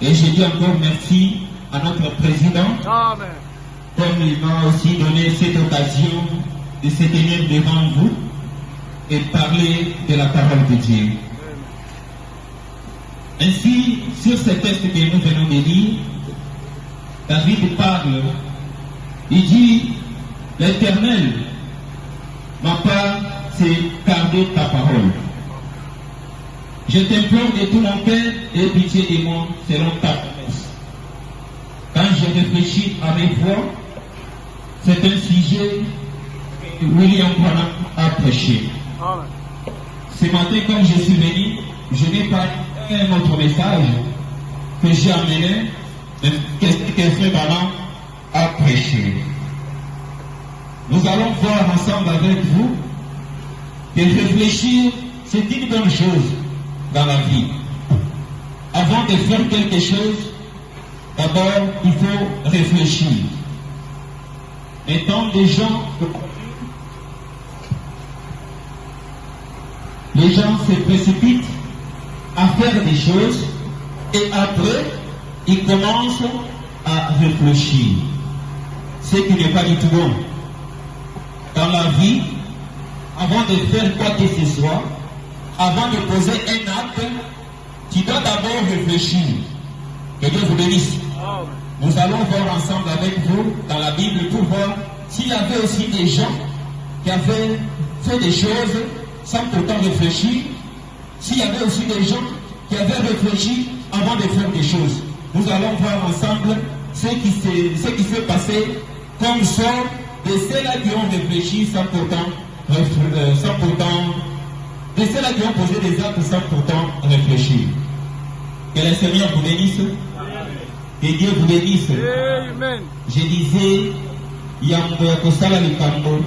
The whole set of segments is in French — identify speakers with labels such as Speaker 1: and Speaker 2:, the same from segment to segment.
Speaker 1: Et je dis encore merci à notre président.
Speaker 2: Amen.
Speaker 1: Comme il m'a aussi donné cette occasion de se tenir devant vous et parler de la parole de Dieu. Ainsi, sur ce texte que nous venons de lire, David parle, il dit, l'Éternel m'a pas gardé ta parole. Je t'implore de tout mon cœur et pitié de moi selon ta promesse. Quand je réfléchis à mes voix, c'est un sujet que William Branham a prêché. Ce matin, comme je suis venu, je n'ai pas un autre message que j'ai amené, que Frère Branham a prêché. Nous allons voir ensemble avec vous que réfléchir, c'est une bonne chose dans la vie. Avant de faire quelque chose, d'abord, il faut réfléchir. Étant des gens, les gens se précipitent à faire des choses et après, ils commencent à réfléchir. Ce qui n'est pas du tout bon. Dans la vie, avant de faire quoi que ce soit, avant de poser un acte, tu dois d'abord réfléchir. Que Dieu vous bénisse. Nous allons voir ensemble avec vous dans la Bible pour voir s'il y avait aussi des gens qui avaient fait des choses sans pourtant réfléchir, s'il y avait aussi des gens qui avaient réfléchi avant de faire des choses. Nous allons voir ensemble ce qui s'est passé comme sort de ceux-là qui ont réfléchi sans pourtant, de ceux-là qui ont posé des actes sans pourtant réfléchir. Que le Seigneur vous bénisse. Que Dieu vous bénisse.
Speaker 2: Amen.
Speaker 1: Je disais, Yambo Yakosala Likambo,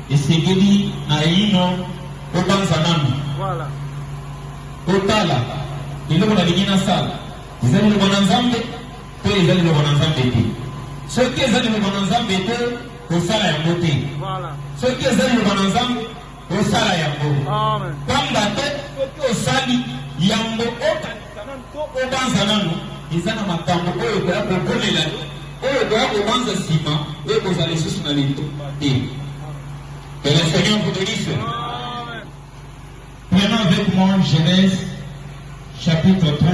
Speaker 1: et Segedi Naïno, Obanzanam.
Speaker 2: Voilà.
Speaker 1: Otala, et là on a dit Nassal. Vous avez le Bonanzambe, puis ils ont le Bonanzambe. Ceux qui ont le Bonanzambe, au Sala Yambote.
Speaker 2: Voilà.
Speaker 1: Ceux qui ont le Bonanzambe, au Sala Yambo.
Speaker 2: Amen.
Speaker 1: Comme la tête, au Sali, Yambo, Obanzanam. Ils ont ma cambo, eux, pour coller la eux, doivent commencer ciment, eux, vous allez sous la ligne. Que le Seigneur vous bénisse. Prenons avec moi Genèse, chapitre 3.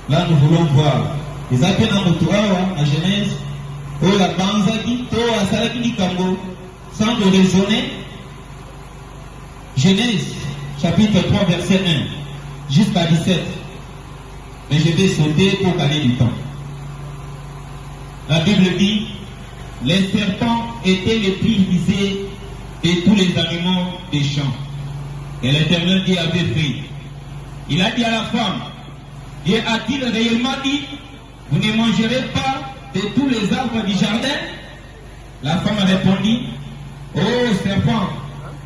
Speaker 1: Là, nous voulons voir. Les appels dans notre à Genèse, oh la banzaki, to a salaki cambo, sans de raisonner. Genèse, chapitre 3, verset 1, jusqu'à 17. Mais je vais sauter pour gagner du temps. La Bible dit, les serpents étaient les plus visés de tous les animaux des champs. Et l'Éternel Dieu avait fait. Il a dit à la femme, Dieu a-t-il réellement dit, vous ne mangerez pas de tous les arbres du jardin? La femme a répondu, oh serpent,